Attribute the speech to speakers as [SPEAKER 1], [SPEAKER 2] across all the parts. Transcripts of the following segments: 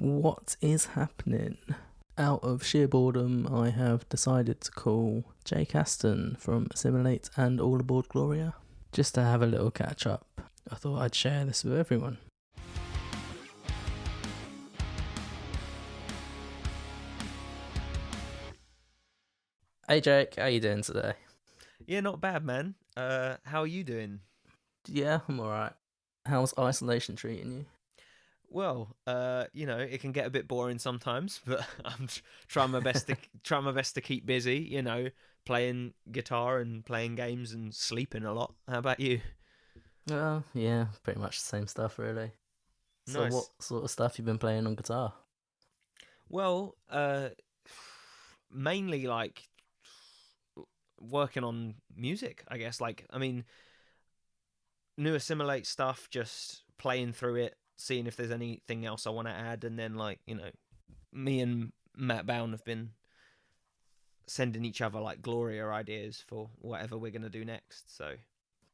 [SPEAKER 1] What is happening? Out of sheer boredom, I have decided to call Jake Aston from Assimilate and All Aboard Gloria just to have a little catch up. I thought I'd share this with everyone. Hey Jake, how you doing today?
[SPEAKER 2] Yeah, not bad, man. How are you doing?
[SPEAKER 1] Yeah, I'm alright. How's isolation treating you?
[SPEAKER 2] Well, it can get a bit boring sometimes, but trying my best to trying my best to keep busy. Playing guitar and playing games and sleeping a lot. How about you?
[SPEAKER 1] Yeah, pretty much the same stuff really. So what
[SPEAKER 2] Nice.
[SPEAKER 1] sort of stuff you been playing on guitar?
[SPEAKER 2] Well, mainly like working on music, I guess. New Assimilate stuff, just playing through it, seeing if there's anything else I want to add, and then me and Matt Bound have been sending each other like Gloria ideas for whatever we're gonna do next. So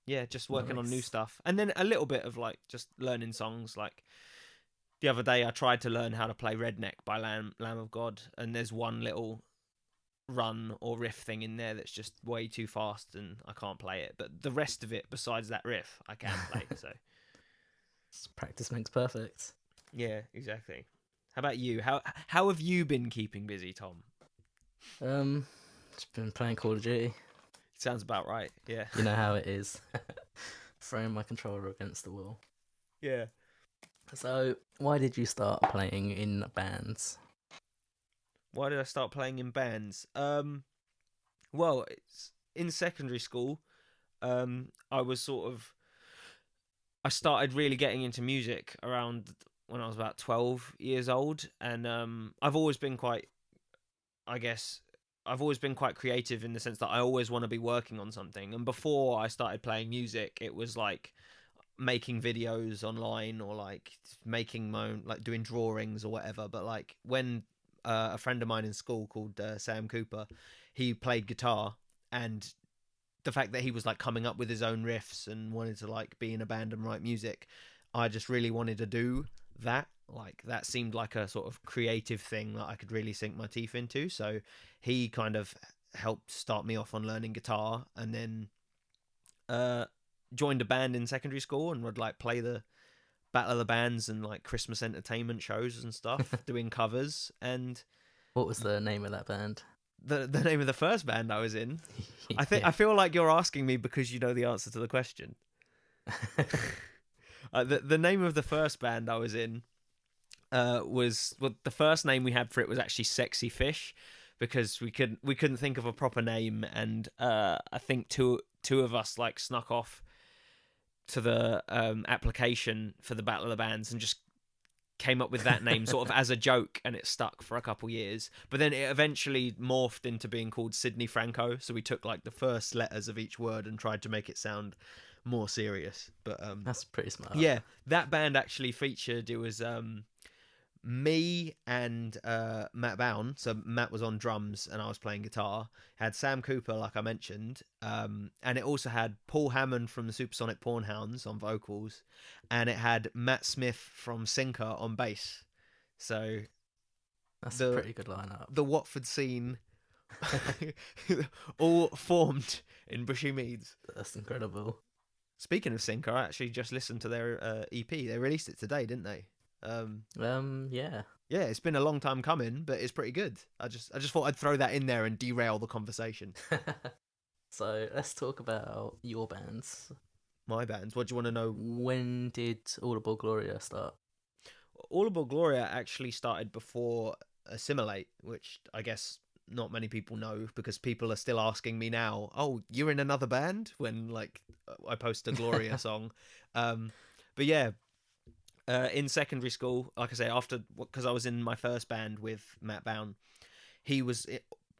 [SPEAKER 2] yeah, just working on new
[SPEAKER 1] Nice.
[SPEAKER 2] stuff, and then a little bit of like just learning songs. Like the other day, I tried to learn how to play Redneck by Lamb of God, and there's one little run or riff thing in there that's just way too fast, and I can't play it. But the rest of it, besides that riff, I can play. So
[SPEAKER 1] Practice makes perfect.
[SPEAKER 2] yeah, exactly. How about you? How have you been keeping busy, Tom?
[SPEAKER 1] Um, just been playing Call of Duty.
[SPEAKER 2] Sounds about right. Yeah.
[SPEAKER 1] You know how it is. Throwing my controller against the wall.
[SPEAKER 2] Yeah.
[SPEAKER 1] So, why did you start playing in bands?
[SPEAKER 2] Why did I start playing in bands? Well, it's in secondary school. I was I started really getting into music around when I was about 12 years old, and I've always been quite, I guess, I've always been quite creative in the sense that I always want to be working on something. And before I started playing music, it was like making videos online or like making my own, like doing drawings or whatever. But like when a friend of mine in school called Sam Cooper, he played guitar, and the fact that he was like coming up with his own riffs and wanted to like be in a band and write music, I just really wanted to do that. Like that seemed like a sort of creative thing that I could really sink my teeth into. So he kind of helped start me off on learning guitar, and then uh joined a band in secondary school and would like play the Battle of the Bands and like Christmas entertainment shows and stuff, doing covers. And
[SPEAKER 1] What was the name of that band?
[SPEAKER 2] the name of the first band I was in,
[SPEAKER 1] Yeah.
[SPEAKER 2] I feel like you're asking me because you know the answer to the question. The name of the first band I was in was, well, the first name we had for it was actually Sexy Fish, because we couldn't think of a proper name, and I think two of us like snuck off to the application for the Battle of the Bands and just came up with that name sort of as a joke, and it stuck for a couple years. But then it eventually morphed into being called Sydney Franco, so we took like the first letters of each word and tried to make it sound more serious. But
[SPEAKER 1] That's pretty smart.
[SPEAKER 2] yeah, that band actually featured, it was me and Matt Bown. So Matt was on drums and I was playing guitar. Had Sam Cooper, like I mentioned, and it also had Paul Hammond from the Supersonic Pornhounds on vocals, and it had Matt Smith from Sinker on bass. So
[SPEAKER 1] That's a
[SPEAKER 2] the
[SPEAKER 1] pretty good lineup.
[SPEAKER 2] the Watford scene all formed in Bushy Meads.
[SPEAKER 1] That's incredible.
[SPEAKER 2] Speaking of Sinker, I actually just listened to their EP. They released it today, didn't they?
[SPEAKER 1] Yeah.
[SPEAKER 2] Yeah, it's been a long time coming, but it's pretty good. I just thought I'd throw that in there and derail the conversation.
[SPEAKER 1] So let's talk about your bands.
[SPEAKER 2] My bands. What do you want to know?
[SPEAKER 1] When did Audible Gloria start?
[SPEAKER 2] All Aboard Gloria actually started before Assimilate, which I guess not many people know, because people are still asking me now, "Oh, you're in another band?" When like I post a Gloria song. But yeah, in secondary school, like I say, after, because I was in my first band with Matt Bown, he was,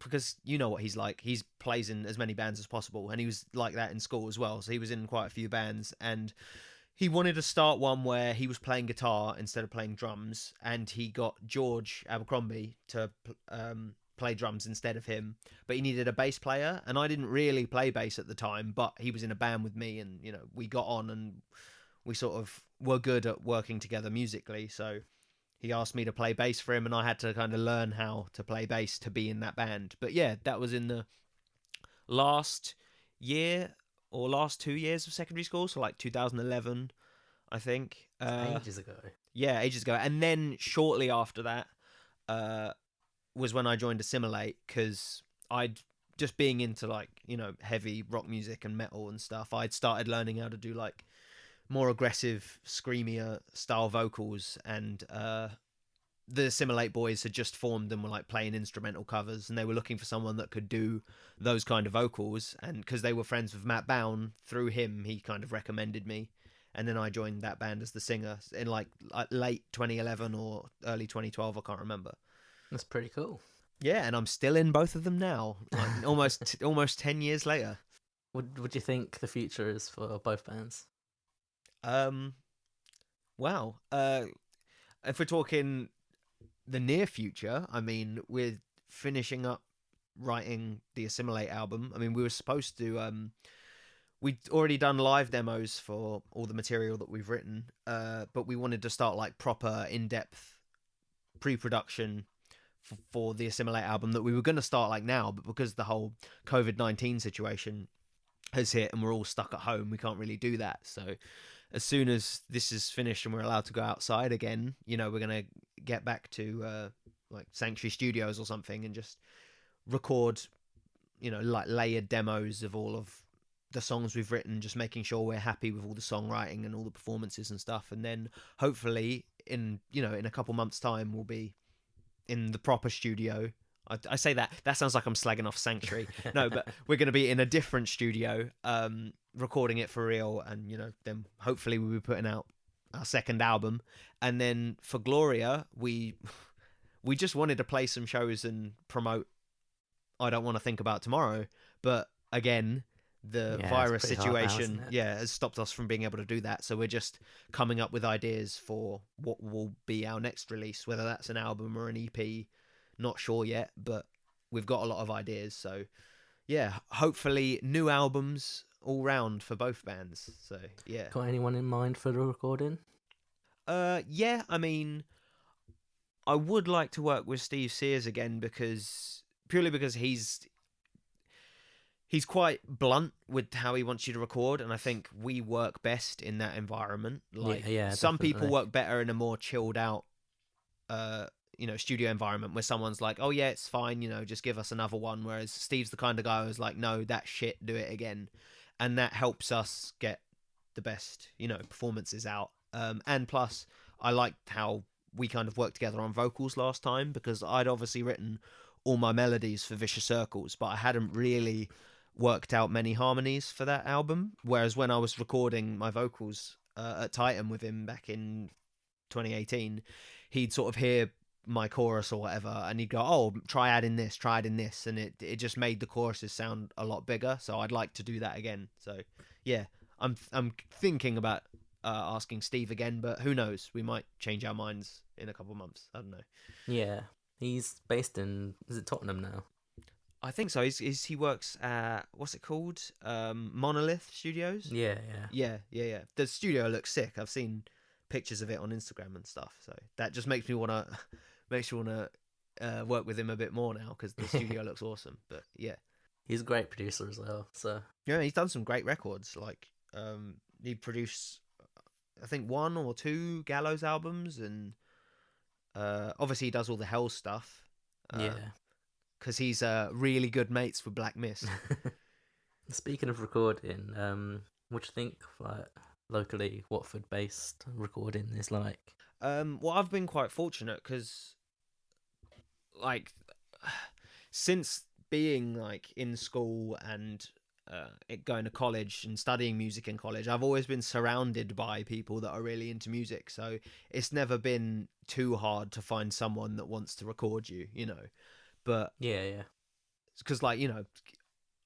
[SPEAKER 2] because you know what he's like. He plays in as many bands as possible, and he was like that in school as well. So he was in quite a few bands, and he wanted to start one where he was playing guitar instead of playing drums, and he got George Abercrombie to play drums instead of him. But he needed a bass player, and I didn't really play bass at the time, but he was in a band with me, and we got on, and we sort of were good at working together musically. So he asked me to play bass for him, and I had to kind of learn how to play bass to be in that band. But yeah, that was in the last year or last 2 years of secondary school, so like 2011, I think.
[SPEAKER 1] Ages ago.
[SPEAKER 2] Yeah, ages ago. And then shortly after that was when I joined Assimilate, because I'd just being into like, heavy rock music and metal and stuff, I'd started learning how to do like more aggressive, screamier style vocals, and the Assimilate boys had just formed and were like playing instrumental covers, and they were looking for someone that could do those kind of vocals. And because they were friends with Matt Bown, through him, he kind of recommended me. And then I joined that band as the singer in like late 2011 or early 2012. I can't remember.
[SPEAKER 1] That's pretty cool.
[SPEAKER 2] Yeah, and I'm still in both of them now, like almost 10 years later.
[SPEAKER 1] Would you think the future is for both bands?
[SPEAKER 2] Wow. If we're talking the near future, I mean, we're finishing up writing the Assimilate album. I mean, we were supposed to we'd already done live demos for all the material that we've written, but we wanted to start like proper in-depth pre-production for the Assimilate album that we were going to start like now, but because the whole COVID-19 situation has hit and we're all stuck at home, we can't really do that. So as soon as this is finished and we're allowed to go outside again, we're going to get back to like Sanctuary Studios or something and just record, like layered demos of all of the songs we've written, just making sure we're happy with all the songwriting and all the performances and stuff. And then hopefully in a couple months' time, we'll be in the proper studio. I say that sounds like I'm slagging off Sanctuary. No, but we're going to be in a different studio, recording it for real, and then hopefully we'll be putting out our second album. And then for Gloria, we just wanted to play some shows and promote I Don't Want to Think About Tomorrow, but again, the virus situation has stopped us from being able to do that. So we're just coming up with ideas for what will be our next release, whether that's an album or an EP. Not sure yet, but we've got a lot of ideas. So yeah, hopefully new albums all round for both bands. So yeah.
[SPEAKER 1] Got anyone in mind for the recording?
[SPEAKER 2] Yeah, I mean, I would like to work with Steve Sears again, purely because he's quite blunt with how he wants you to record, and I think we work best in that environment. Like, some people work better in a more chilled out studio environment where someone's like, oh yeah, it's fine, just give us another one, whereas Steve's the kind of guy who's like, no, that shit, do it again. And that helps us get the best performances out. And plus I liked how we kind of worked together on vocals last time, because I'd obviously written all my melodies for Vicious Circles, but I hadn't really worked out many harmonies for that album, whereas when I was recording my vocals at Titan with him back in 2018, he'd sort of hear my chorus or whatever, and he'd go, oh, try adding this, and it just made the choruses sound a lot bigger. So I'd like to do that again. So yeah, I'm thinking about asking Steve again, but who knows, we might change our minds in a couple of months. I don't know.
[SPEAKER 1] Yeah, he's based in, is it Tottenham now?
[SPEAKER 2] I think so. He works at, what's it called? Monolith Studios?
[SPEAKER 1] Yeah.
[SPEAKER 2] The studio looks sick. I've seen pictures of it on Instagram and stuff. So that just makes me want to work with him a bit more now, because the studio looks awesome. But yeah.
[SPEAKER 1] He's a great producer as well. So
[SPEAKER 2] yeah, he's done some great records. Like he produced, I think, 1 or 2 Gallows albums, and obviously he does all the Hell stuff. Because he's really good mates with Black Mist.
[SPEAKER 1] Speaking of recording, what do you think like locally Watford based recording is like?
[SPEAKER 2] Well, I've been quite fortunate, because like since being like in school and going to college and studying music in college, I've always been surrounded by people that are really into music. So it's never been too hard to find someone that wants to record you, But
[SPEAKER 1] yeah,
[SPEAKER 2] because like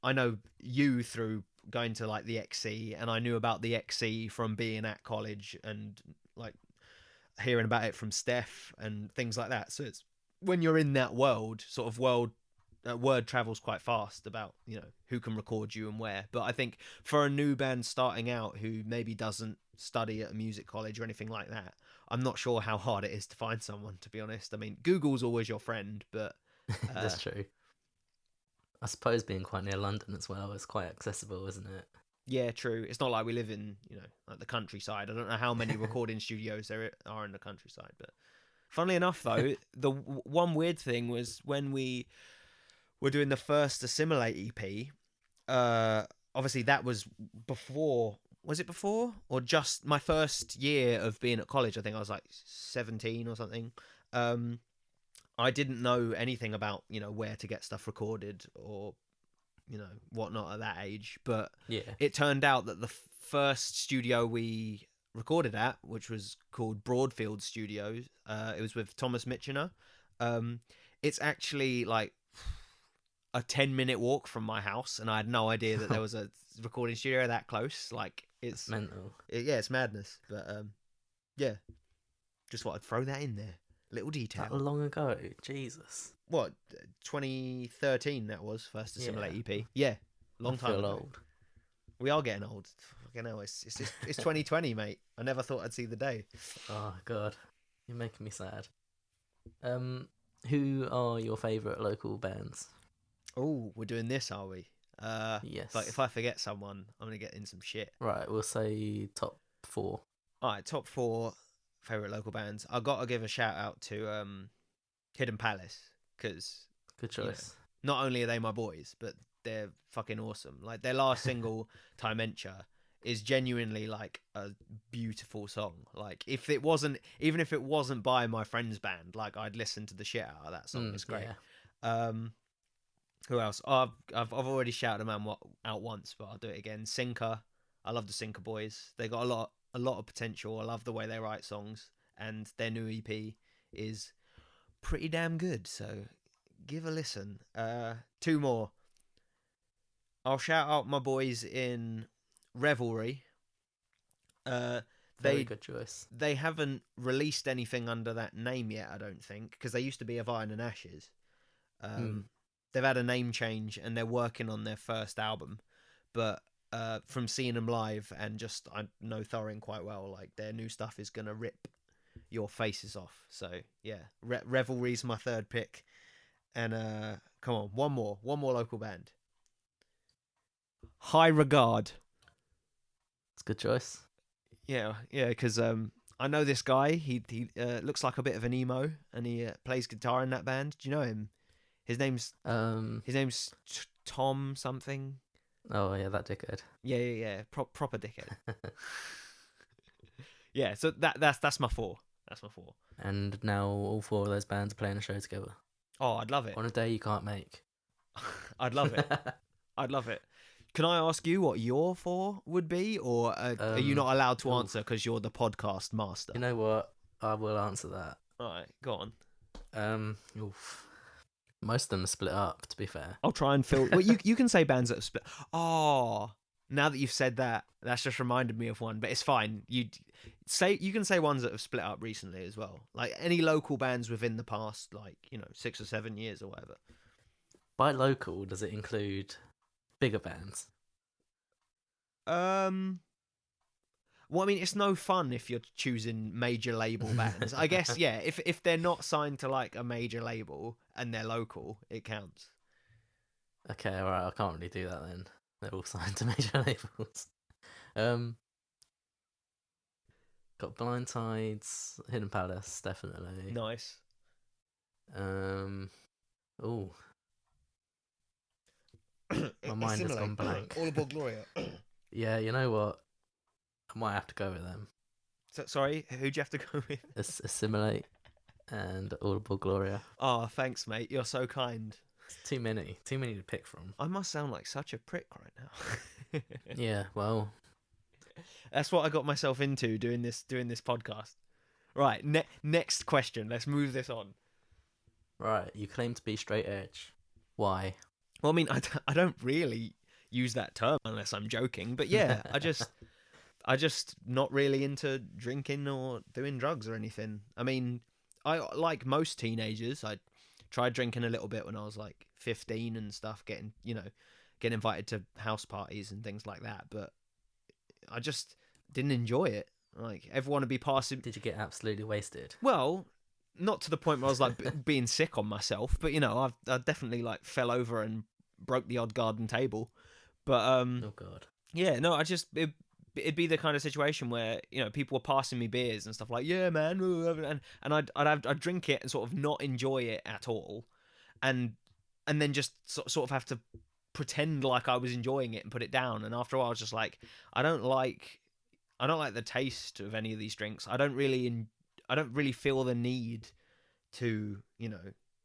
[SPEAKER 2] I know you through going to like the XC, and I knew about the XC from being at college and like hearing about it from Steph and things like that. So it's when you're in that world, word travels quite fast about who can record you and where. But I think for a new band starting out who maybe doesn't study at a music college or anything like that, I'm not sure how hard it is to find someone, to be honest. I mean, Google's always your friend, but
[SPEAKER 1] That's true. I suppose being quite near London as well is quite accessible, isn't it?
[SPEAKER 2] yeah, true. It's not like we live in, like the countryside. I don't know how many recording studios there are in the countryside, but funnily enough, though, the one weird thing was when we were doing the first Assimilate EP. Obviously, that was before. Was it before or just my first year of being at college? I think I was like 17 or something. I didn't know anything about where to get stuff recorded or whatnot at that age, but
[SPEAKER 1] Yeah.
[SPEAKER 2] it turned out that the first studio we recorded at, which was called Broadfield Studios, it was with Thomas Mitchener. It's actually like a 10-minute walk from my house, and I had no idea that there was a recording studio that close. Like, it's
[SPEAKER 1] mental.
[SPEAKER 2] It's madness. But yeah, just thought I'd throw that in there. Little detail.
[SPEAKER 1] That long ago, Jesus.
[SPEAKER 2] What, 2013 that was, first Assimilate EP. Yeah, long time
[SPEAKER 1] feel
[SPEAKER 2] ago.
[SPEAKER 1] old.
[SPEAKER 2] We are getting old. Fucking hell, it's 2020, mate. I never thought I'd see the day.
[SPEAKER 1] Oh god, you're making me sad. Who are your favourite local bands?
[SPEAKER 2] Oh, we're doing this, are we?
[SPEAKER 1] Yes.
[SPEAKER 2] But if I forget someone, I'm gonna get in some shit.
[SPEAKER 1] Right, we'll say top 4.
[SPEAKER 2] All right, top 4 favorite local bands. I got to give a shout out to Hidden Palace, because
[SPEAKER 1] Good choice.
[SPEAKER 2] not only are they my boys, but they're fucking awesome. Like, their last single, Timentia, is genuinely like a beautiful song. Like, even if it wasn't by my friend's band, like, I'd listen to the shit out of that song. It's great.
[SPEAKER 1] Yeah.
[SPEAKER 2] Who else? I've already shouted them out once, but I'll do it again. Sinker. I love the Sinker boys. They got a lot of potential. I love the way they write songs, and their new EP is pretty damn good. So give a listen. 2 more. I'll shout out my boys in Revelry.
[SPEAKER 1] Very good choice.
[SPEAKER 2] They haven't released anything under that name yet, I don't think, because they used to be Of Iron and Ashes. They've had a name change, and they're working on their first album. But from seeing them live, and just I know Thorin quite well, like, their new stuff is gonna rip your faces off. So yeah, Revelry's my 3rd pick. And come on, one more local band. High Regard.
[SPEAKER 1] It's a good choice.
[SPEAKER 2] Yeah, because I know this guy. He looks like a bit of an emo, and he plays guitar in that band. Do you know him? His name's Tom something.
[SPEAKER 1] Oh yeah, that dickhead.
[SPEAKER 2] Yeah. Proper dickhead. Yeah, so that's my 4. That's my 4.
[SPEAKER 1] And now all 4 of those bands are playing a show together.
[SPEAKER 2] Oh, I'd love it.
[SPEAKER 1] On a day you can't make.
[SPEAKER 2] I'd love it. I'd love it. Can I ask you what your 4 would be, or are you not allowed to answer because you're the podcast master?
[SPEAKER 1] You know what? I will answer that.
[SPEAKER 2] All right, go on.
[SPEAKER 1] Most of them are split up, to be fair.
[SPEAKER 2] I'll try and fill. Well, you can say bands that are split. Oh, now that you've said that, that's just reminded me of one. But it's fine. You can say ones that have split up recently as well. Like, any local bands within the past, 6 or 7 years or whatever.
[SPEAKER 1] By local, does it include bigger bands?
[SPEAKER 2] Well, I mean, it's no fun if you're choosing major label bands. I guess, yeah, if they're not signed to, like, a major label and they're local, it counts.
[SPEAKER 1] Okay, alright, I can't really do that then. They're all signed to major labels. Got Blind Tides, Hidden Palace, definitely.
[SPEAKER 2] Nice.
[SPEAKER 1] Oh. My mind has gone blank.
[SPEAKER 2] All Aboard Gloria.
[SPEAKER 1] Yeah, you know what? I might have to go with them.
[SPEAKER 2] So, sorry, who'd you have to go with?
[SPEAKER 1] Assimilate and All Aboard Gloria.
[SPEAKER 2] Oh, thanks, mate. You're so kind.
[SPEAKER 1] It's too many to pick from.
[SPEAKER 2] I must sound like such a prick right now.
[SPEAKER 1] Yeah, well,
[SPEAKER 2] that's what I got myself into doing this podcast. Right, next question. Let's move this on.
[SPEAKER 1] Right, you claim to be straight edge. Why?
[SPEAKER 2] Well, I mean, I don't really use that term unless I'm joking, but yeah, I just not really into drinking or doing drugs or anything. I mean, I, like most teenagers, I tried drinking a little bit when I was like 15 and stuff, getting invited to house parties and things like that, but I just didn't enjoy it. Like, everyone would be passing.
[SPEAKER 1] Did you get absolutely wasted?
[SPEAKER 2] Well, not to the point where I was like being sick on myself, but you know, I definitely like fell over and broke the odd garden table. But
[SPEAKER 1] Oh God.
[SPEAKER 2] yeah, no, it'd be the kind of situation where, you know, people were passing me beers and stuff like, yeah, man, and I'd drink it and sort of not enjoy it at all, and then just sort of have to pretend like I was enjoying it and put it down. And after a while, I was just like, I don't like the taste of any of these drinks. I don't really feel the need to, you know,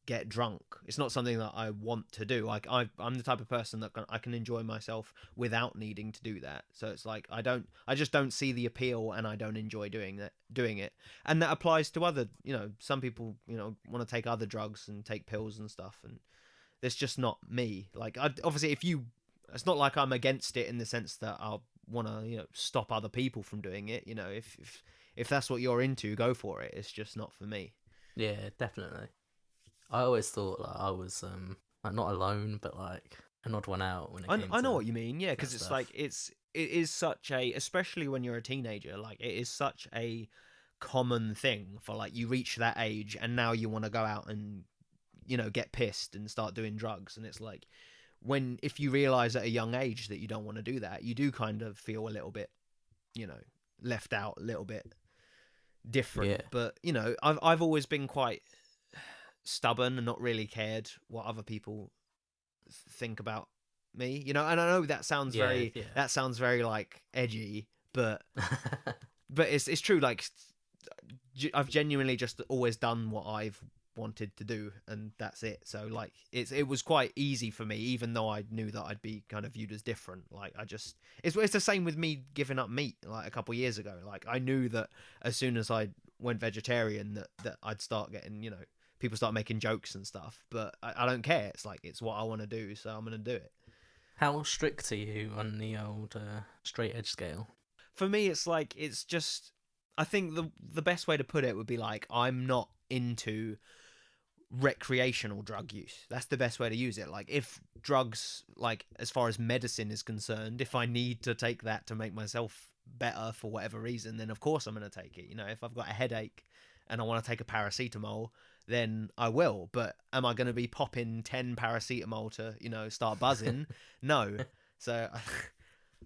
[SPEAKER 2] get drunk. It's not something that I want to do. Like, I'm the type of person that I can enjoy myself without needing to do that. So it's like I just don't see the appeal, and I don't enjoy doing it. And that applies to other, you know, some people, you know, want to take other drugs and take pills and stuff, and it's just not me. Like, obviously, it's not like I'm against it in the sense that I'll want to, you know, stop other people from doing it. You know, if that's what you're into, go for it. It's just not for me.
[SPEAKER 1] Yeah, definitely. I always thought like I was like not alone, but like an odd one out when it came
[SPEAKER 2] I know
[SPEAKER 1] to
[SPEAKER 2] what you mean. Yeah, because
[SPEAKER 1] that
[SPEAKER 2] it's
[SPEAKER 1] stuff.
[SPEAKER 2] like it is such a, especially when you're a teenager, like it is such a common thing for, like, you reach that age and now you want to go out and, you know, get pissed and start doing drugs. And it's like, if you realize at a young age that you don't want to do that, you do kind of feel a little bit, you know, left out, a little bit different.
[SPEAKER 1] Yeah.
[SPEAKER 2] But, you know, I've always been quite stubborn and not really cared what other people think about me, you know. And I know that sounds very like edgy, but it's true. Like, I've genuinely just always done what I've wanted to do, and that's it. So like, it was quite easy for me, even though I knew that I'd be kind of viewed as different. Like, it's the same with me giving up meat like a couple years ago. Like, I knew that as soon as I went vegetarian that I'd start getting, you know, people start making jokes and stuff, but I don't care. It's like, it's what I want to do, so I'm going to do it.
[SPEAKER 1] How strict are you on the old straight edge scale?
[SPEAKER 2] For me, it's like, it's just, I think the best way to put it would be like, I'm not into recreational drug use. That's the best way to use it. Like, if drugs, like, as far as medicine is concerned, if I need to take that to make myself better for whatever reason, then of course I'm going to take it. You know, if I've got a headache and I want to take a paracetamol, then I will. But am I going to be popping 10 paracetamol to, you know, start buzzing? No. So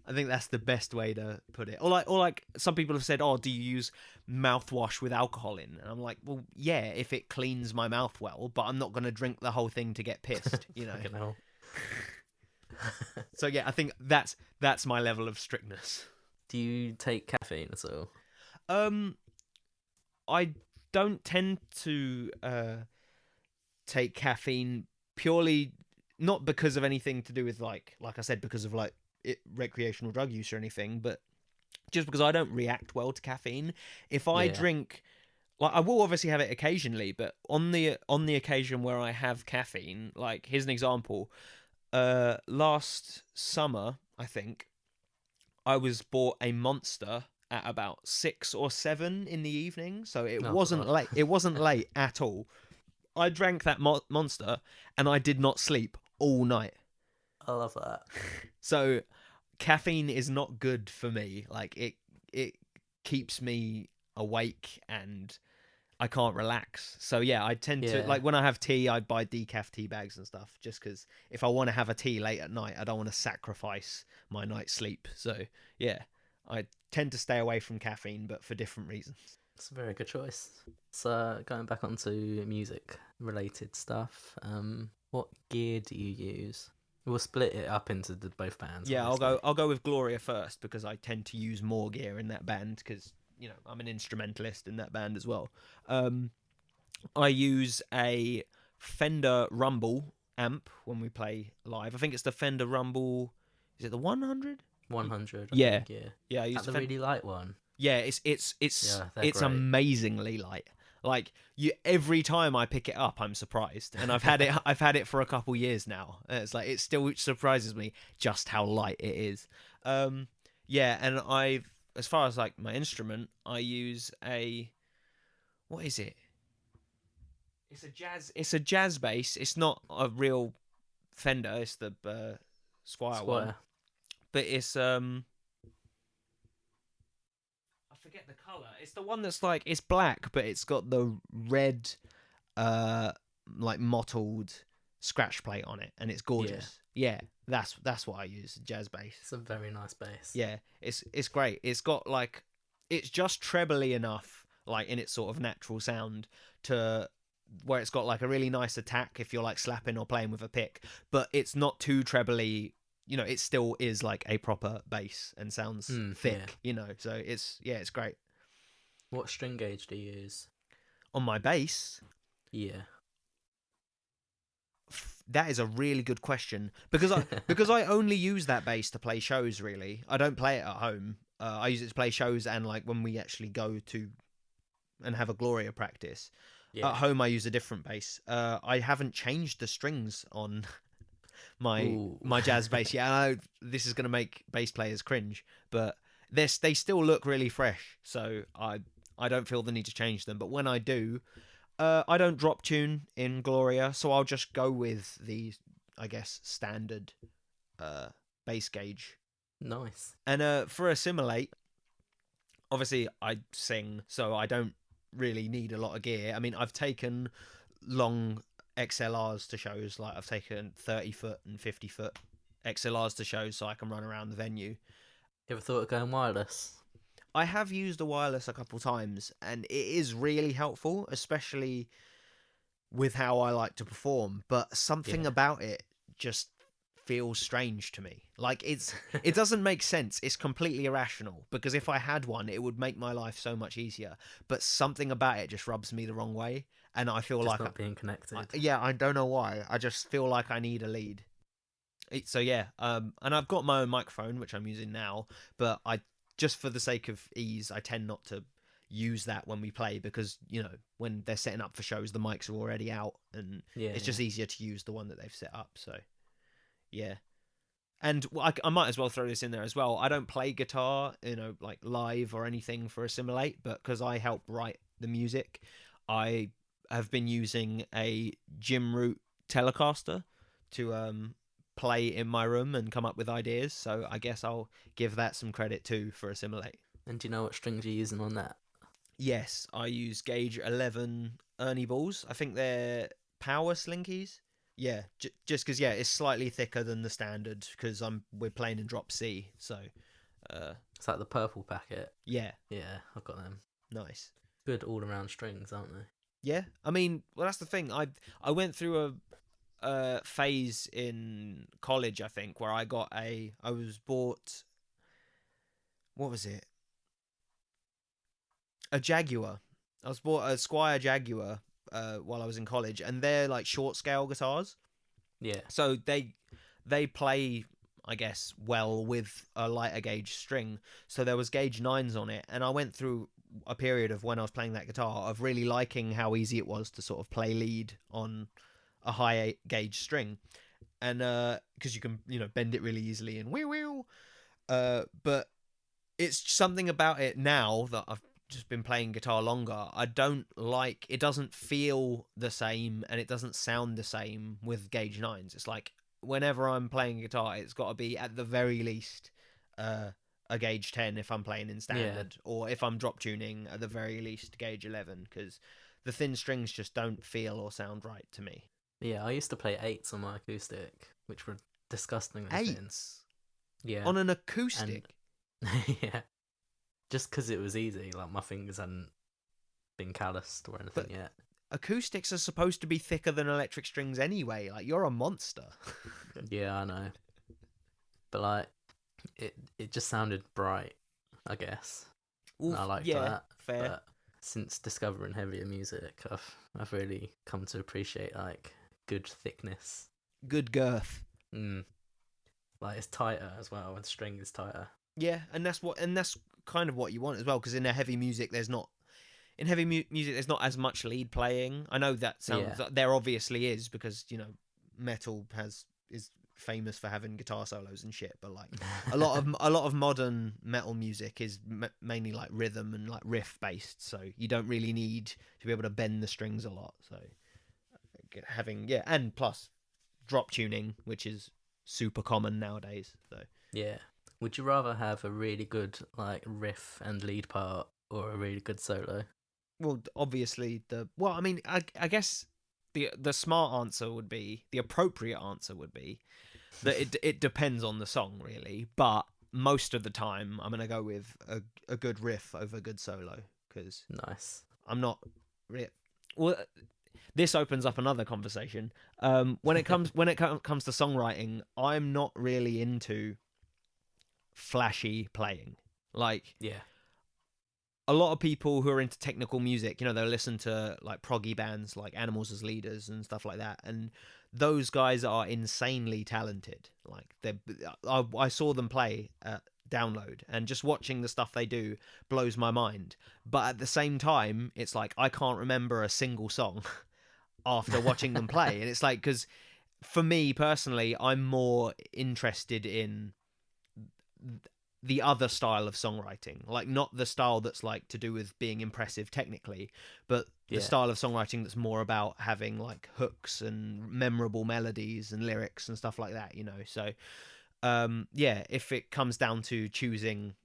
[SPEAKER 2] I think that's the best way to put it. Or like some people have said, oh, do you use mouthwash with alcohol in? And I'm like, well, yeah, if it cleans my mouth well, but I'm not going to drink the whole thing to get pissed, you know. So yeah, I think that's my level of strictness.
[SPEAKER 1] Do you take caffeine at all?
[SPEAKER 2] I don't tend to take caffeine, purely not because of anything to do with like I said, because of like recreational drug use or anything, but just because I don't react well to caffeine. If I drink, like, I will obviously have it occasionally, but on the occasion where I have caffeine, like, here's an example. Last summer, I think, I was bought a Monster at about 6 or 7 in the evening, so it wasn't late. It wasn't late at all. I drank that Monster, and I did not sleep all night.
[SPEAKER 1] I love that.
[SPEAKER 2] So caffeine is not good for me. Like, it keeps me awake and I can't relax. So yeah, I tend to, like, when I have tea, I buy decaf tea bags and stuff, just because if I want to have a tea late at night, I don't want to sacrifice my night's sleep. So yeah, I tend to stay away from caffeine, but for different reasons.
[SPEAKER 1] It's a very good choice. So going back onto music related stuff, what gear do you use? We'll split it up into both bands.
[SPEAKER 2] Yeah, I'll go with Gloria first, because I tend to use more gear in that band, because, you know, I'm an instrumentalist in that band as well. I use a Fender Rumble amp when we play live. I think it's the Fender Rumble. Is it the 100?
[SPEAKER 1] 100.
[SPEAKER 2] Yeah.
[SPEAKER 1] I think,
[SPEAKER 2] Yeah. I use
[SPEAKER 1] the really light one.
[SPEAKER 2] Yeah, it's
[SPEAKER 1] great.
[SPEAKER 2] amazingly light. Like, every time I pick it up, I'm surprised, and I've had it for a couple years now. It's like, it still surprises me just how light it is. Yeah, and as far as like my instrument, I use what is it? It's a jazz bass. It's not a real Fender. It's the Squire one. But it's I forget the color. It's the one that's like it's black, but it's got the red, like mottled scratch plate on it, and it's gorgeous. Yeah, that's what I use. Jazz bass.
[SPEAKER 1] It's a very nice bass.
[SPEAKER 2] Yeah, it's great. It's got like it's just trebly enough, like in its sort of natural sound, to where it's got like a really nice attack if you're like slapping or playing with a pick, but it's not too trebly. You know, it still is like a proper bass and sounds thick. You know, so it's great.
[SPEAKER 1] What string gauge do you use
[SPEAKER 2] On my bass?
[SPEAKER 1] Yeah.
[SPEAKER 2] That is a really good question because I only use that bass to play shows. Really, I don't play it at home. I use it to play shows and like when we actually go to and have a Gloria practice. At home, I use a different bass. I haven't changed the strings on my jazz bass yet. I know this is going to make bass players cringe, but they still look really fresh. So I don't feel the need to change them. But when I do. I don't drop tune in Gloria, so I'll just go with the, I guess, standard bass gauge.
[SPEAKER 1] Nice.
[SPEAKER 2] And for Assimilate, obviously I sing, so I don't really need a lot of gear. I mean, I've taken long XLRs to shows, like I've taken 30-foot and 50-foot XLRs to shows so I can run around the venue.
[SPEAKER 1] You ever thought of going wireless?
[SPEAKER 2] I have used a wireless a couple times, and it is really helpful, especially with how I like to perform. But something about it just feels strange to me. Like it doesn't make sense. It's completely irrational, because if I had one, it would make my life so much easier. But something about it just rubs me the wrong way, and I feel like
[SPEAKER 1] not being connected.
[SPEAKER 2] I don't know why. I just feel like I need a lead. So and I've got my own microphone, which I'm using now, but just for the sake of ease, I tend not to use that when we play because, you know, when they're setting up for shows, the mics are already out and it's just easier to use the one that they've set up. So, yeah. And I might as well throw this in there as well. I don't play guitar, you know, like live or anything for Assimilate, but because I help write the music, I have been using a Jim Root Telecaster to play in my room and come up with ideas, so I guess I'll give that some credit too for Assimilate.
[SPEAKER 1] And do you know what strings you're using on that?
[SPEAKER 2] Yes, I use gauge 11 Ernie balls. I think they're power slinkies. Yeah, just because it's slightly thicker than the standard because we're playing in drop C, so
[SPEAKER 1] it's like the purple packet.
[SPEAKER 2] Yeah,
[SPEAKER 1] I've got them.
[SPEAKER 2] Nice,
[SPEAKER 1] good all around strings, aren't they?
[SPEAKER 2] Yeah, I mean, well, that's the thing. I went through a phase in college, I think, where I was bought, what was it? A Jaguar. I was bought a Squire Jaguar while I was in college, and they're like short scale guitars.
[SPEAKER 1] Yeah.
[SPEAKER 2] So they play, I guess, well with a lighter gauge string. So there was gauge 9s on it, and I went through a period of when I was playing that guitar of really liking how easy it was to sort of play lead on a high gauge string, and because you can, you know, bend it really easily and but it's something about it now that I've just been playing guitar longer. I don't like it. Doesn't feel the same, and it doesn't sound the same with gauge 9s. It's like whenever I'm playing guitar, it's got to be at the very least a gauge 10 if I'm playing in standard, or if I'm drop tuning, at the very least gauge 11, because the thin strings just don't feel or sound right to me.
[SPEAKER 1] Yeah, I used to play 8s on my acoustic, which were disgustingly
[SPEAKER 2] 8s?
[SPEAKER 1] thin. Yeah.
[SPEAKER 2] On an acoustic?
[SPEAKER 1] Yeah. Just because it was easy, like my fingers hadn't been calloused or anything yet.
[SPEAKER 2] Acoustics are supposed to be thicker than electric strings anyway. Like, you're a monster.
[SPEAKER 1] Yeah, I know. But like, it just sounded bright, I guess.
[SPEAKER 2] Oof,
[SPEAKER 1] and I liked
[SPEAKER 2] yeah,
[SPEAKER 1] that.
[SPEAKER 2] fair.
[SPEAKER 1] But since discovering heavier music, I've really come to appreciate like good thickness,
[SPEAKER 2] good girth.
[SPEAKER 1] Like it's tighter as well, and the string is tighter.
[SPEAKER 2] Yeah, and that's kind of what you want as well, because in heavy music there's not as much lead playing. I know that sounds there obviously is, because, you know, metal is famous for having guitar solos and shit, but like a lot of modern metal music is mainly like rhythm and like riff based, so you don't really need to be able to bend the strings a lot. So having and plus drop tuning, which is super common nowadays. So
[SPEAKER 1] yeah. Would you rather have a really good like riff and lead part, or a really good solo?
[SPEAKER 2] Well, obviously I guess the smart answer would be, the appropriate answer would be that it depends on the song really, but most of the time I'm gonna go with a good riff over a good solo, because
[SPEAKER 1] Nice.
[SPEAKER 2] I'm not well. This opens up another conversation. When it comes to songwriting, I'm not really into flashy playing. Like,
[SPEAKER 1] Yeah.
[SPEAKER 2] a lot of people who are into technical music, they'll listen to like proggy bands like Animals as Leaders and stuff like that, and those guys are insanely talented. Like, I saw them play at Download, and just watching the stuff they do blows my mind. But at the same time, it's like I can't remember a single song after watching them play, and it's like, because for me personally, I'm more interested in the other style of songwriting, like not the style that's like to do with being impressive technically, but the style of songwriting that's more about having like hooks and memorable melodies and lyrics and stuff like that, So if it comes down to choosing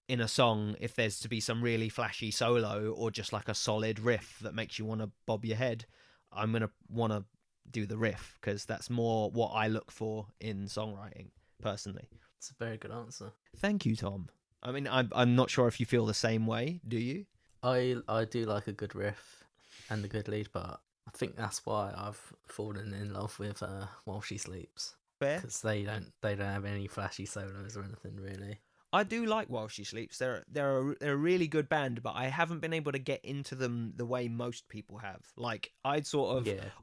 [SPEAKER 2] in a song, if there's to be some really flashy solo or just like a solid riff that makes you want to bob your head, I'm gonna want to do the riff, because that's more what I look for in songwriting personally.
[SPEAKER 1] It's a very good answer.
[SPEAKER 2] Thank you, Tom. I mean, I'm not sure if you feel the same way. Do you?
[SPEAKER 1] I do like a good riff and a good lead part. I think that's why I've fallen in love with While She Sleeps,
[SPEAKER 2] Fair.
[SPEAKER 1] because they don't have any flashy solos or anything really.
[SPEAKER 2] I do like While She Sleeps. They're a really good band, but I haven't been able to get into them the way most people have. Like, I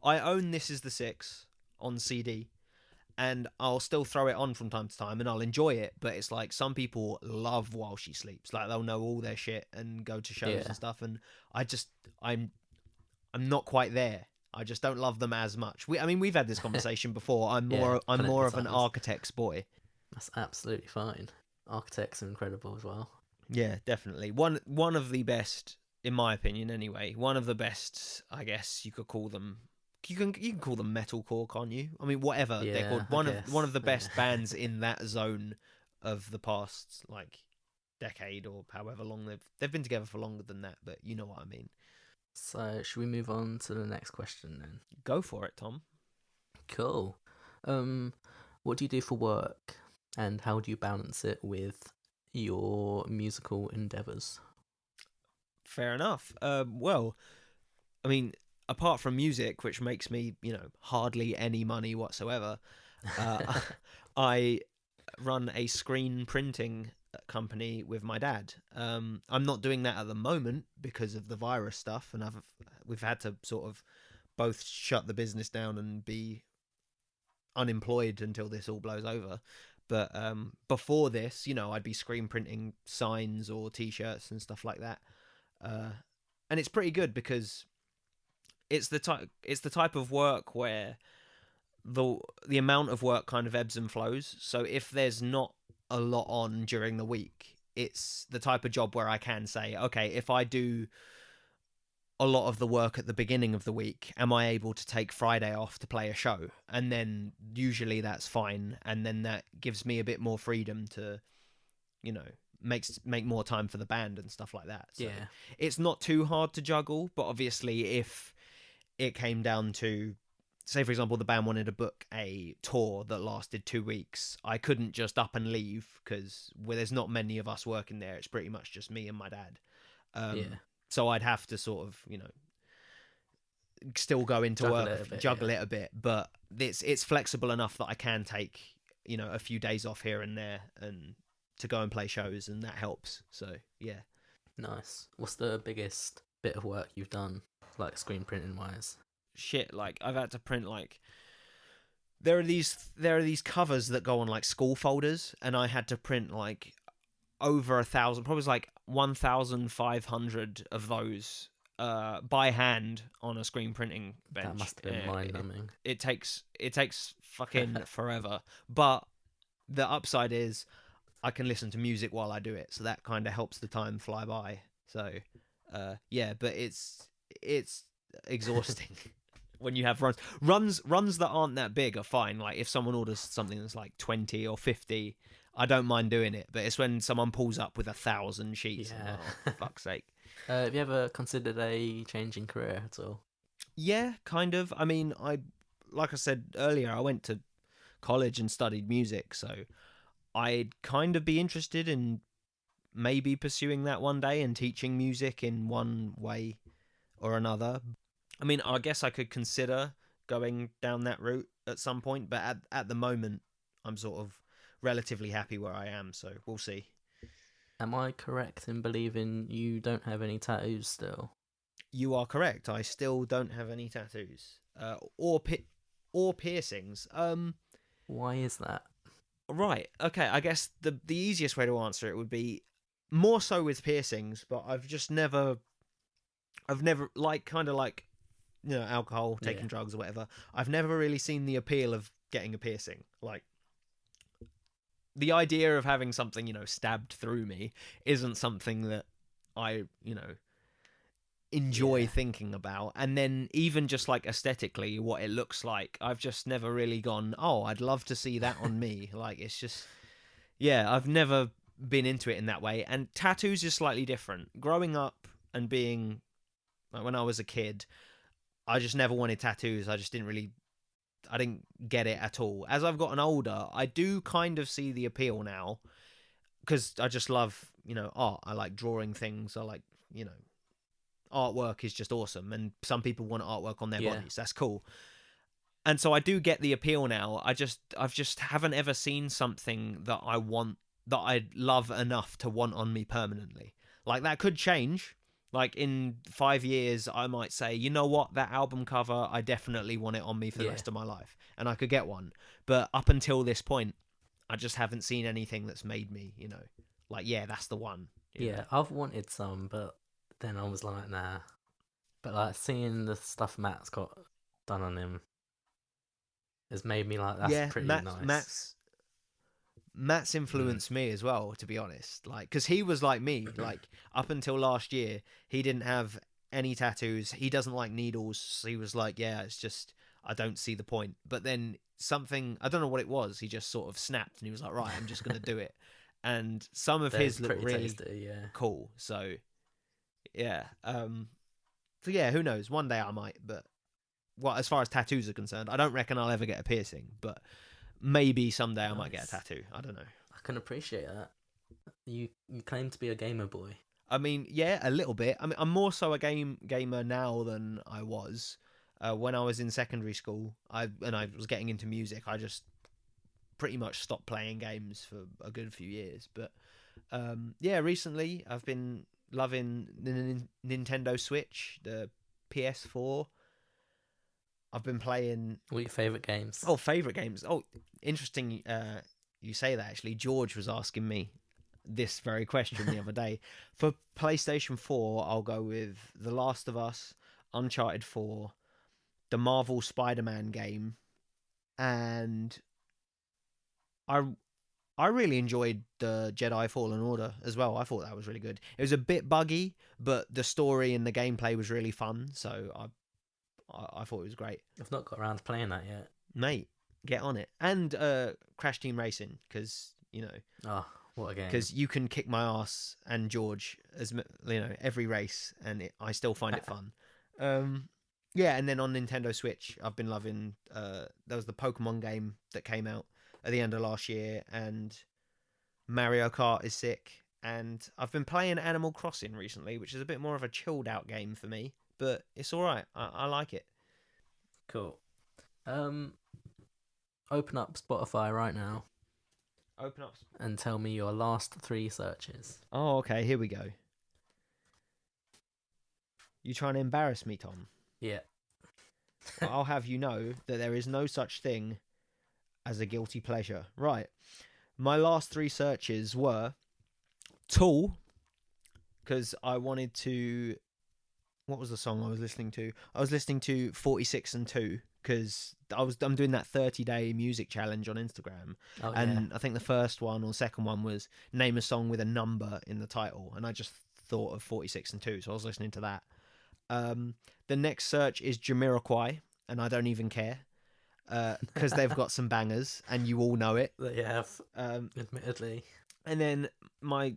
[SPEAKER 2] own This Is the Six on CD, and I'll still throw it on from time to time, and I'll enjoy it. But it's like, some people love While She Sleeps. Like, they'll know all their shit and go to shows and stuff. And I'm not quite there. I just don't love them as much. We've had this conversation before. I'm more of an Architects boy.
[SPEAKER 1] That's absolutely fine. Architects are incredible as well.
[SPEAKER 2] Yeah, definitely. One of the best, in my opinion, anyway. One of the best, I guess you could call them. You can call them metalcore, can't you? I mean, whatever they're called. One of the best bands in that zone of the past, like, decade or however long they've been together for longer than that. But you know what I mean.
[SPEAKER 1] So, should we move on to the next question then?
[SPEAKER 2] Go for it, Tom.
[SPEAKER 1] Cool. What do you do for work, and how do you balance it with your musical endeavours?
[SPEAKER 2] Fair enough. Well, I mean, apart from music, which makes me, hardly any money whatsoever, I run a screen printing company with my dad. I'm not doing that at the moment because of the virus stuff, and we've had to sort of both shut the business down and be unemployed until this all blows over. But before this, I'd be screen printing signs or T-shirts and stuff like that, and it's pretty good because it's the type of work where the amount of work kind of ebbs and flows. So if there's not a lot on during the week, it's the type of job where I can say, okay, if I do a lot of the work at the beginning of the week, am I able to take Friday off to play a show? And then usually that's fine, and then that gives me a bit more freedom to, make more time for the band and stuff like that. So it's not too hard to juggle, but obviously if it came down to, say for example, the band wanted to book a tour that lasted 2 weeks, I couldn't just up and leave, because there's not many of us working there. It's pretty much just me and my dad. So I'd have to sort of, still go into juggle it a bit, but it's flexible enough that I can take, a few days off here and there and to go and play shows, and that helps. So yeah.
[SPEAKER 1] Nice. What's the biggest bit of work you've done, like screen printing wise?
[SPEAKER 2] Shit, like I've had to print like there are these covers that go on like school folders, and I had to print like over 1,000, probably like 1,500 of those by hand on a screen printing bench.
[SPEAKER 1] That must have been mind-numbing.
[SPEAKER 2] It takes fucking forever, but the upside is I can listen to music while I do it, so that kind of helps the time fly by. So but it's exhausting. When you have runs that aren't that big are fine. Like if someone orders something that's like 20 or 50, I don't mind doing it, but it's when someone pulls up with 1,000 sheets.
[SPEAKER 1] Yeah.
[SPEAKER 2] I'm like, oh, for fuck's sake.
[SPEAKER 1] Have you ever considered a change in career at all?
[SPEAKER 2] Yeah, kind of. I mean, like I said earlier, I went to college and studied music, so I'd kind of be interested in maybe pursuing that one day and teaching music in one way or another. I mean, I guess I could consider going down that route at some point, but at the moment, I'm sort of relatively happy where I am, so we'll see.
[SPEAKER 1] Am I correct in believing you don't have any tattoos still?
[SPEAKER 2] You are correct. I still don't have any tattoos or piercings.
[SPEAKER 1] Why is that?
[SPEAKER 2] Right. Okay. I guess the easiest way to answer it would be more so with piercings, but I've never like kind of like alcohol, taking drugs or whatever. I've never really seen the appeal of getting a piercing. Like the idea of having something stabbed through me isn't something that I enjoy thinking about. And then even just like aesthetically what it looks like, I've just never really gone, oh, I'd love to see that on me. Like it's just I've never been into it in that way. And tattoos is slightly different. Growing up and being like when I was a kid, I just never wanted tattoos. I didn't get it at all. As I've gotten older, I do kind of see the appeal now because I just love art. I like drawing things. I like artwork is just awesome, and some people want artwork on their bodies. That's cool. And so I do get the appeal now. I've just haven't ever seen something that I'd love enough to want on me permanently. Like that could change. Like in 5 years, I might say, you know what, that album cover, I definitely want it on me for the rest of my life, and I could get one. But up until this point, I just haven't seen anything that's made me, like that's the one. you know?
[SPEAKER 1] I've wanted some, but then I was like, nah. But like seeing the stuff Matt's got done on him has made me like, that's pretty nice.
[SPEAKER 2] Matt's influenced me as well, to be honest. Like, because he was like me. Like up until last year, he didn't have any tattoos. He doesn't like needles. So he was like, it's just I don't see the point. But then something, I don't know what it was. He just sort of snapped and he was like, right, I'm just gonna do it. And some of his look really
[SPEAKER 1] tasty,
[SPEAKER 2] cool. So who knows? One day I might. But as far as tattoos are concerned, I don't reckon I'll ever get a piercing. But maybe someday I might get a tattoo. I don't know.
[SPEAKER 1] I can appreciate that. You claim to be a gamer boy.
[SPEAKER 2] I mean, a little bit. I mean, I'm more so a gamer now than I was when I was in secondary school. I was getting into music. I just pretty much stopped playing games for a good few years. But recently I've been loving the Nintendo Switch, the PS4. I've been playing...
[SPEAKER 1] What are your favourite games?
[SPEAKER 2] Oh, favourite games. Oh, interesting you say that, actually. George was asking me this very question the other day. For PlayStation 4, I'll go with The Last of Us, Uncharted 4, the Marvel Spider-Man game, and I really enjoyed the Jedi Fallen Order as well. I thought that was really good. It was a bit buggy, but the story and the gameplay was really fun, so I thought it was great.
[SPEAKER 1] I've not got around to playing that yet.
[SPEAKER 2] Mate, get on it. And Crash Team Racing, because,
[SPEAKER 1] Oh, what a game.
[SPEAKER 2] Because you can kick my ass and George, every race, and I still find it fun. And then on Nintendo Switch, I've been loving... there was the Pokemon game that came out at the end of last year, and Mario Kart is sick. And I've been playing Animal Crossing recently, which is a bit more of a chilled out game for me. But it's all right. I like it.
[SPEAKER 1] Cool. Open up Spotify right now.
[SPEAKER 2] Open up.
[SPEAKER 1] And tell me your last 3 searches.
[SPEAKER 2] Oh, okay. Here we go. You trying to embarrass me, Tom?
[SPEAKER 1] Yeah.
[SPEAKER 2] Well, I'll have you know that there is no such thing as a guilty pleasure. Right. My last 3 searches were Tool, because I wanted to... What was the song I was listening to? I was listening to 46 and 2 because I'm doing that 30-day music challenge on Instagram. I think the first one or second one was name a song with a number in the title, and I just thought of 46 and 2, so I was listening to that. The next search is Jamiroquai, and I don't even care. because they've got some bangers, and you all know it.
[SPEAKER 1] They have,
[SPEAKER 2] Um,
[SPEAKER 1] admittedly.
[SPEAKER 2] and then my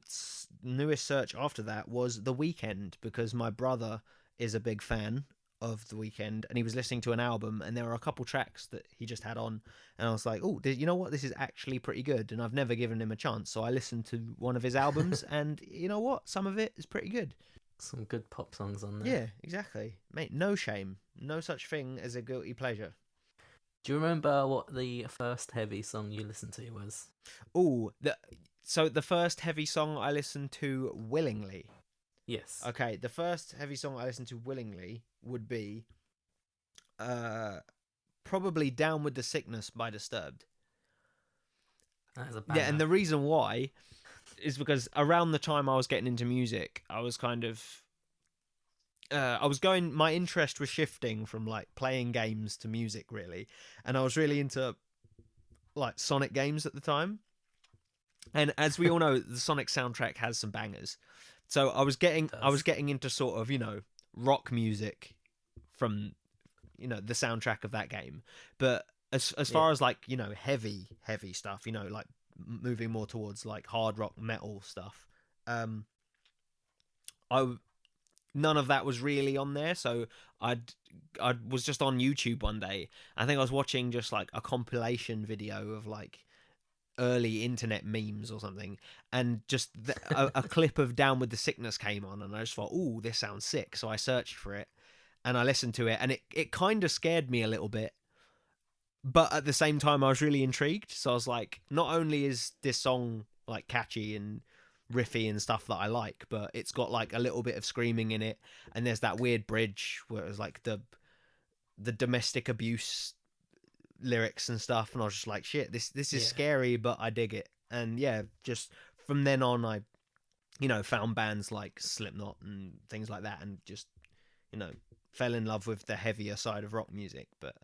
[SPEAKER 2] newest search after that was The Weeknd, because my brother is a big fan of The Weeknd, and he was listening to an album, and there were a couple tracks that he just had on, and I was like, oh, you know what, this is actually pretty good, and I've never given him a chance, so I listened to one of his albums, and you know what, some of it is pretty good.
[SPEAKER 1] Some good pop songs on there.
[SPEAKER 2] Yeah, exactly, mate. No shame, no such thing as a guilty pleasure.
[SPEAKER 1] Do you remember what the first heavy song you listened to was?
[SPEAKER 2] Oh, so the first heavy song I listened to willingly.
[SPEAKER 1] Yes.
[SPEAKER 2] Okay, the first heavy song I listened to willingly would be probably Down with the Sickness by Disturbed.
[SPEAKER 1] That is a banger.
[SPEAKER 2] Yeah, and the reason why is because around the time I was getting into music, I was kind of my interest was shifting from like playing games to music, really, and I was really into like Sonic games at the time. And as we all know, the Sonic soundtrack has some bangers. So I was getting into sort of, rock music from, the soundtrack of that game. But as far as like, heavy stuff, like moving more towards like hard rock metal stuff, none of that was really on there. So I was just on YouTube one day. I think I was watching just like a compilation video of like early internet memes or something, and just a clip of Down with the Sickness came on, and I just thought, oh, this sounds sick. So I searched for it and I listened to it, and it kind of scared me a little bit, but at the same time I was really intrigued. So I was like, not only is this song like catchy and riffy and stuff that I like, but it's got like a little bit of screaming in it, and there's that weird bridge where it was like the domestic abuse lyrics and stuff, and I was just like, shit, this is scary, but I dig it. And yeah, just from then on I found bands like Slipknot and things like that, and just fell in love with the heavier side of rock music. But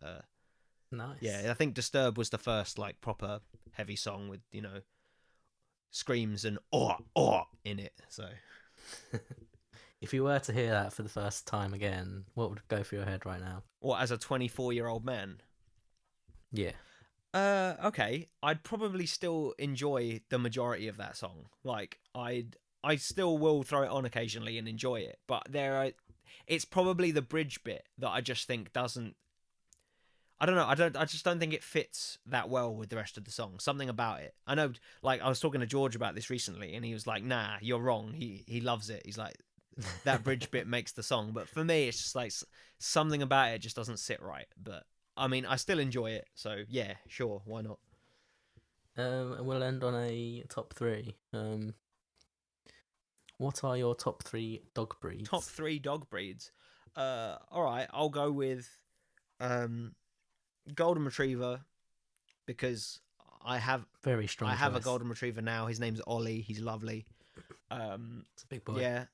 [SPEAKER 1] nice.
[SPEAKER 2] Yeah, I think Disturbed was the first like proper heavy song with screams and or in it. So
[SPEAKER 1] if you were to hear that for the first time again, what would go through your head right now?
[SPEAKER 2] What, as a 24-year-old man?
[SPEAKER 1] Yeah.
[SPEAKER 2] Okay. I'd probably still enjoy the majority of that song. Like, I still will throw it on occasionally and enjoy it. But it's probably the bridge bit that I just think doesn't. I don't know. I just don't think it fits that well with the rest of the song. Something about it. I know. Like, I was talking to George about this recently, and he was like, "Nah, you're wrong." He loves it. He's like, that bridge bit makes the song. But for me, it's just like something about it just doesn't sit right. But I mean, I still enjoy it, so yeah, sure, why not?
[SPEAKER 1] And we'll end on a top 3. What are your top 3 dog breeds?
[SPEAKER 2] Top 3 dog breeds. All right, I'll go with golden retriever, because I have
[SPEAKER 1] very strong.
[SPEAKER 2] I have a golden retriever now. His name's Ollie. He's lovely.
[SPEAKER 1] It's a big boy.
[SPEAKER 2] Yeah.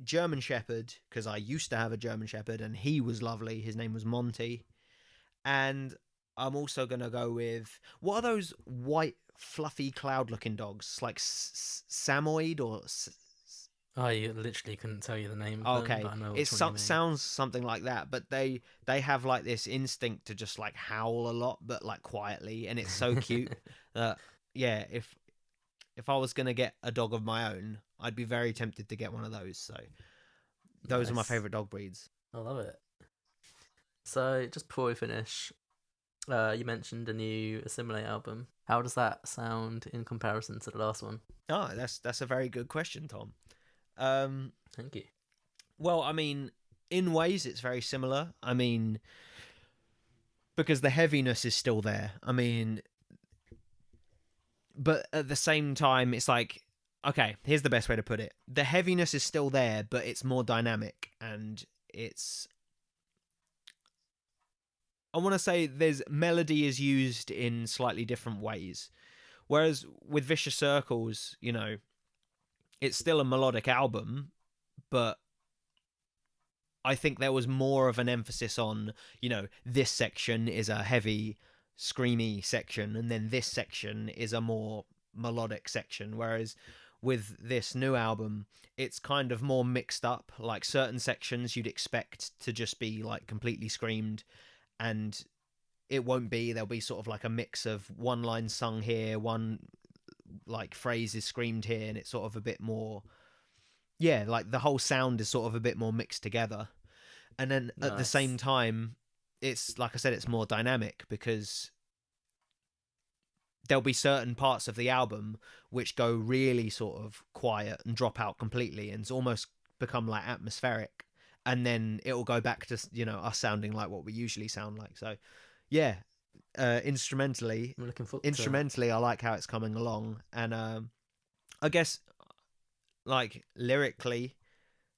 [SPEAKER 2] German Shepherd, because I used to have a German Shepherd and he was lovely. His name was Monty. And I'm also going to go with, what are those white, fluffy, cloud-looking dogs? Like Samoyed or...
[SPEAKER 1] I literally couldn't tell you the name of them, but I know which one you mean.
[SPEAKER 2] Sounds something like that, but they have like this instinct to just like howl a lot, but like quietly, and it's so cute. Yeah, if I was going to get a dog of my own, I'd be very tempted to get one of those. So those are my favourite dog breeds.
[SPEAKER 1] I love it. So just before we finish, you mentioned a new Assimilate album. How does that sound in comparison to the last one?
[SPEAKER 2] Oh, that's a very good question, Tom.
[SPEAKER 1] Thank you.
[SPEAKER 2] Well, I mean, in ways it's very similar. I mean, because the heaviness is still there. I mean, but at the same time, it's like, okay, here's the best way to put it. The heaviness is still there, but it's more dynamic, and I want to say there's melody is used in slightly different ways. Whereas with Vicious Circles, it's still a melodic album, but I think there was more of an emphasis on, this section is a heavy, screamy section, and then this section is a more melodic section. Whereas with this new album, it's kind of more mixed up. Like certain sections you'd expect to just be like completely screamed, and it won't be. There'll be sort of like a mix of one line sung here, one like phrase is screamed here, and it's sort of a bit more, yeah, like the whole sound is sort of a bit more mixed together. And then at the same time, it's like I said, it's more dynamic because there'll be certain parts of the album which go really sort of quiet and drop out completely and almost become like atmospheric, and then it'll go back to, you know, us sounding like what we usually sound like. So yeah, instrumentally
[SPEAKER 1] I'm looking forward
[SPEAKER 2] instrumentally I like how it's coming along, and I guess like lyrically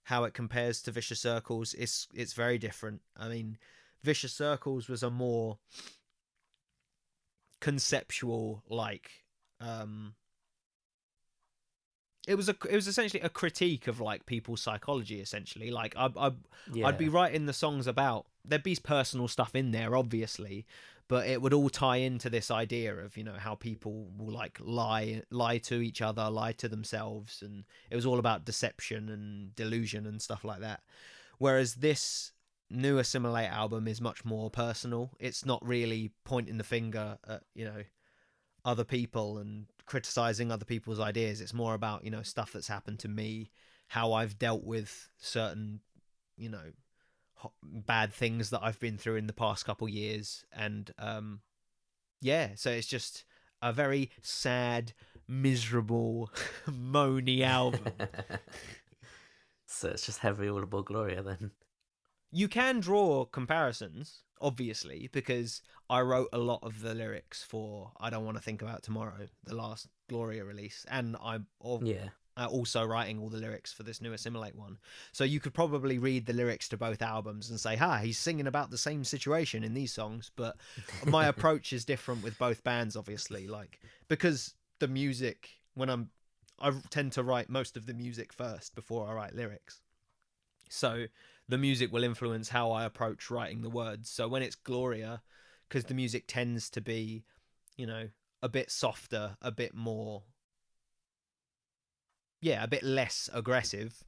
[SPEAKER 2] how it compares to Vicious Circles, it's very different. I mean, Vicious Circles was a more conceptual, like it was essentially a critique of like people's psychology, essentially. Like I'd be writing the songs about, there'd be personal stuff in there obviously, but it would all tie into this idea of, you know, how people will like lie to each other, lie to themselves, and it was all about deception and delusion and stuff like that. Whereas this new Assimilate album is much more personal. It's not really pointing the finger at, you know, other people and criticizing other people's ideas. It's more about, you know, stuff that's happened to me, how I've dealt with certain, you know, bad things that I've been through in the past couple years. And yeah, so it's just a very sad, miserable, moany album.
[SPEAKER 1] So it's just heavy all aboard Gloria then.
[SPEAKER 2] You can draw comparisons, obviously, because I wrote a lot of the lyrics for I Don't Want to Think About Tomorrow, the last Gloria release, and I'm also writing all the lyrics for this new Assimilate one. So you could probably read the lyrics to both albums and say, he's singing about the same situation in these songs, but my approach is different with both bands, obviously, like, because the music, I tend to write most of the music first before I write lyrics. So the music will influence how I approach writing the words. So when it's Gloria, because the music tends to be, you know, a bit softer, a bit more, a bit less aggressive,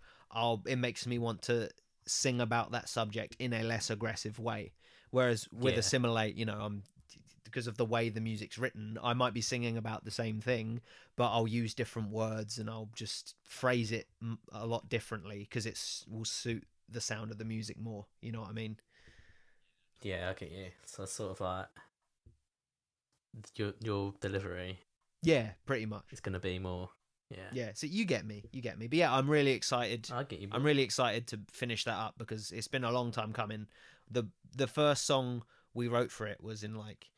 [SPEAKER 2] it makes me want to sing about that subject in a less aggressive way. Whereas with Assimilate, you know, because of the way the music's written, I might be singing about the same thing, but I'll use different words and I'll just phrase it a lot differently because it will suit the sound of the music more. You know what I mean?
[SPEAKER 1] Yeah, I get you. So sort of like your delivery.
[SPEAKER 2] Yeah, pretty much.
[SPEAKER 1] It's gonna be more.
[SPEAKER 2] Yeah. So you get me. But yeah, I'm really excited.
[SPEAKER 1] I get you.
[SPEAKER 2] I'm really excited to finish that up because it's been a long time coming. The first song we wrote for it was in like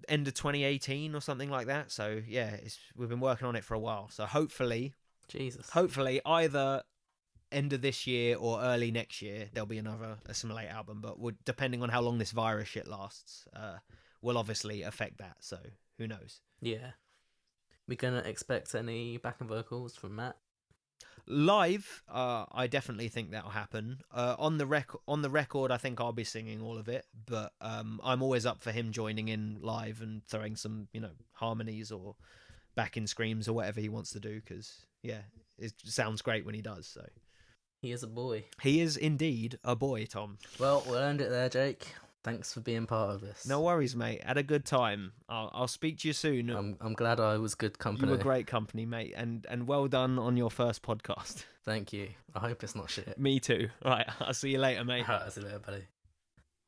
[SPEAKER 2] end of 2018 or something like that. So yeah, we've been working on it for a while. So hopefully either end of this year or early next year there'll be another Assimilate album. But depending on how long this virus shit lasts, will obviously affect that. So who knows?
[SPEAKER 1] Yeah, we're gonna expect any backing vocals from Matt
[SPEAKER 2] live. I definitely think that'll happen. On the record, I think I'll be singing all of it, but I'm always up for him joining in live and throwing some, you know, harmonies or backing screams or whatever he wants to do. Because yeah, it sounds great when he does. So
[SPEAKER 1] he is a boy.
[SPEAKER 2] He is indeed a boy, Tom.
[SPEAKER 1] Well, we'll end it there, Jake. Thanks for being part of this.
[SPEAKER 2] No worries, mate. Had a good time. I'll speak to you soon.
[SPEAKER 1] I'm glad I was good company.
[SPEAKER 2] You were great company, mate, and well done on your first podcast.
[SPEAKER 1] Thank you. I hope it's not shit.
[SPEAKER 2] Me too. Right, I'll see you later, mate.
[SPEAKER 1] All right, I'll see you later, buddy.